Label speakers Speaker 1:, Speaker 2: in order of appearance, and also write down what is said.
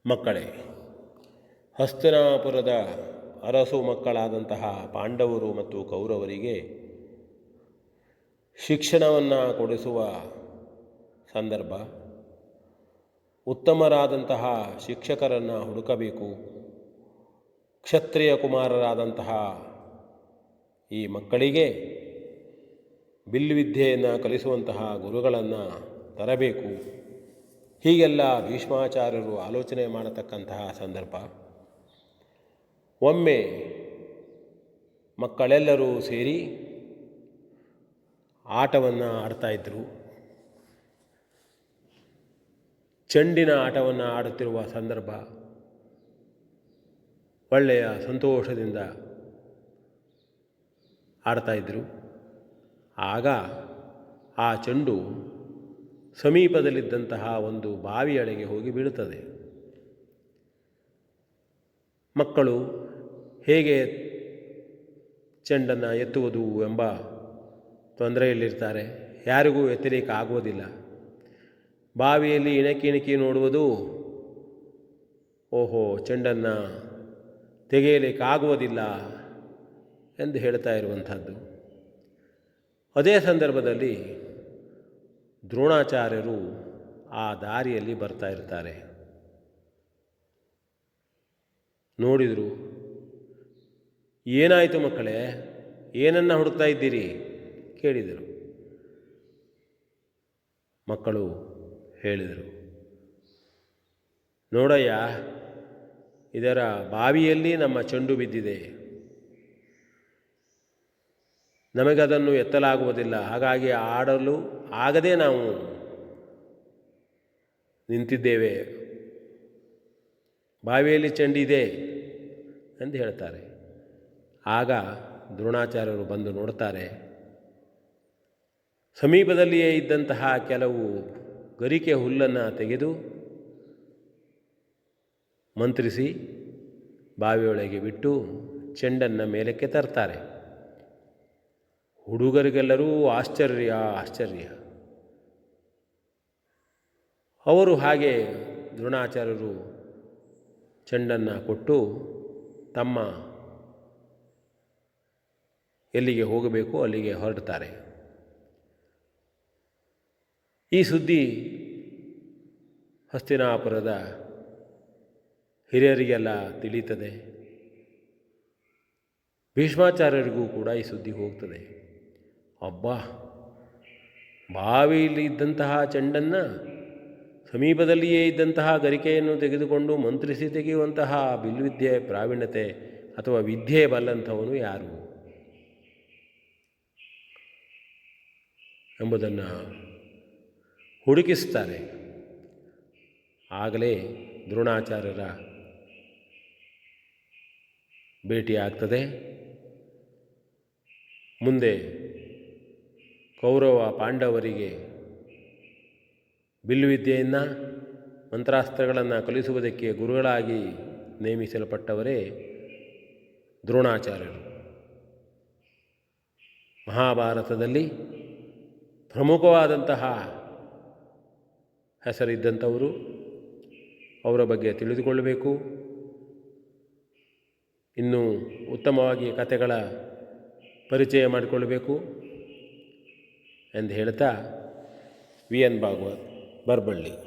Speaker 1: ಮಕ್ಕಳೇ, ಹಸ್ತಿನಾಪುರದ ಅರಸು ಮಕ್ಕಳಾದಂತಹ ಪಾಂಡವರು ಮತ್ತು ಕೌರವರಿಗೆ ಶಿಕ್ಷಣವನ್ನು ಕೊಡಿಸುವ ಸಂದರ್ಭ. ಉತ್ತಮರಾದಂತಹ ಶಿಕ್ಷಕರನ್ನು ಹುಡುಕಬೇಕು. ಕ್ಷತ್ರಿಯ ಕುಮಾರರಾದಂತಹ ಈ ಮಕ್ಕಳಿಗೆ ಬಿಲ್ಲುವಿದ್ಯೆಯನ್ನು ಕಲಿಸುವಂತಹ ಗುರುಗಳನ್ನು ತರಬೇಕು. ಹೀಗೆಲ್ಲ ಭೀಷ್ಮಾಚಾರ್ಯರು ಆಲೋಚನೆ ಮಾಡತಕ್ಕಂತಹ ಸಂದರ್ಭ. ಒಮ್ಮೆ ಮಕ್ಕಳೆಲ್ಲರೂ ಸೇರಿ ಆಟವನ್ನು ಆಡ್ತಾಯಿದ್ದರು. ಚೆಂಡಿನ ಆಟವನ್ನು ಆಡುತ್ತಿರುವ ಸಂದರ್ಭ. ಒಳ್ಳೆಯ ಸಂತೋಷದಿಂದ ಆಡ್ತಾಯಿದ್ದರು. ಆಗ ಆ ಚೆಂಡು ಸಮೀಪದಲ್ಲಿದ್ದಂತಹ ಒಂದು ಬಾವಿಯಡೆಗೆ ಹೋಗಿ ಬೀಳುತ್ತದೆ. ಮಕ್ಕಳು ಹೇಗೆ ಚೆಂಡನ್ನು ಎತ್ತುವುದು ಎಂಬ ತೊಂದರೆಯಲ್ಲಿರ್ತಾರೆ. ಯಾರಿಗೂ ಎತ್ತಲಿಕ್ಕೆ ಆಗುವುದಿಲ್ಲ. ಬಾವಿಯಲ್ಲಿ ಇಣಕಿ ನೋಡುವುದು, ಓಹೋ, ಚೆಂಡನ್ನು ತೆಗೆಯಲಿಕ್ಕಾಗುವುದಿಲ್ಲ ಎಂದು ಹೇಳ್ತಾ ಇರುವಂಥದ್ದು. ಅದೇ ಸಂದರ್ಭದಲ್ಲಿ ದ್ರೋಣಾಚಾರ್ಯರು ಆ ದಾರಿಯಲ್ಲಿ ಬರ್ತಾ ಇರ್ತಾರೆ. ನೋಡಿದರು. ಏನಾಯಿತು ಮಕ್ಕಳೇ, ಏನನ್ನು ಹುಡುಕ್ತಾ ಇದ್ದೀರಿ ಕೇಳಿದರು. ಮಕ್ಕಳು ಹೇಳಿದರು, ನೋಡಯ್ಯ, ಇದರ ಬಾವಿಯಲ್ಲಿ ನಮ್ಮ ಚೆಂಡು ಬಿದ್ದಿದೆ. ನಮಗದನ್ನು ಎತ್ತಲಾಗುವುದಿಲ್ಲ. ಹಾಗಾಗಿ ಆಡಲು ಆಗದೆ ನಾವು ನಿಂತಿದ್ದೇವೆ. ಬಾವಿಯಲ್ಲಿ ಚೆಂಡಿದೆ ಎಂದು ಹೇಳ್ತಾರೆ. ಆಗ ದ್ರೋಣಾಚಾರ್ಯರು ಬಂದು ನೋಡ್ತಾರೆ. ಸಮೀಪದಲ್ಲಿಯೇ ಇದ್ದಂತಹ ಕೆಲವು ಗರಿಕೆ ಹುಲ್ಲನ್ನು ತೆಗೆದು ಮಂತ್ರಿಸಿ ಬಾವಿಯೊಳಗೆ ಬಿಟ್ಟು ಚೆಂಡನ್ನು ಮೇಲಕ್ಕೆ ತರ್ತಾರೆ. ಹುಡುಗರಿಗೆಲ್ಲರೂ ಆಶ್ಚರ್ಯ. ಅವರು ಹಾಗೆ ದ್ರೋಣಾಚಾರ್ಯರು ಚೆಂಡನ್ನು ಕೊಟ್ಟು ತಮ್ಮ ಎಲ್ಲಿಗೆ ಹೋಗಬೇಕು ಅಲ್ಲಿಗೆ ಹೊರಡ್ತಾರೆ. ಈ ಸುದ್ದಿ ಹಸ್ತಿನಾಪುರದ ಹಿರಿಯರಿಗೆಲ್ಲ ತಿಳಿಯುತ್ತದೆ. ಭೀಷ್ಮಾಚಾರ್ಯರಿಗೂ ಕೂಡ ಈ ಸುದ್ದಿ ಹೋಗ್ತದೆ. ಅಬ್ಬಾ, ಬಾವಿಯಲ್ಲಿ ಇದ್ದಂತಹ ಚೆಂಡನ್ನು ಸಮೀಪದಲ್ಲಿಯೇ ಇದ್ದಂತಹ ಗರಿಕೆಯನ್ನು ತೆಗೆದುಕೊಂಡು ಮಂತ್ರಿಸಿ ತೆಗೆಯುವಂತಹ ಬಿಲ್ವಿದ್ಯೆ ಪ್ರಾವೀಣ್ಯತೆ ಅಥವಾ ವಿದ್ಯೆ ಬಲ್ಲಂಥವನು ಯಾರು ಎಂಬುದನ್ನು ಹುಡುಕಿಸ್ತಾರೆ. ಆಗಲೇ ದ್ರೋಣಾಚಾರ್ಯರ ಭೇಟಿಯಾಗ್ತದೆ. ಮುಂದೆ ಕೌರವ ಪಾಂಡವರಿಗೆ ಬಿಲ್ಲುವಿದ್ಯೆಯನ್ನು ಮಂತ್ರಾಸ್ತ್ರಗಳನ್ನು ಕಲಿಸುವುದಕ್ಕೆ ಗುರುಗಳಾಗಿ ನೇಮಿಸಲ್ಪಟ್ಟವರೇ ದ್ರೋಣಾಚಾರ್ಯರು. ಮಹಾಭಾರತದಲ್ಲಿ ಪ್ರಮುಖವಾದಂತಹ ಹೆಸರಿದ್ದಂಥವರು. ಅವರ ಬಗ್ಗೆ ತಿಳಿದುಕೊಳ್ಳಬೇಕು. ಇನ್ನೂ ಉತ್ತಮವಾಗಿ ಕಥೆಗಳ ಪರಿಚಯ ಮಾಡಿಕೊಳ್ಳಬೇಕು ಎಂದು ಹೇಳ್ತಾ ವಿ ಎನ್ ಭಾಗವತ್, ಬರಬಳ್ಳಿ.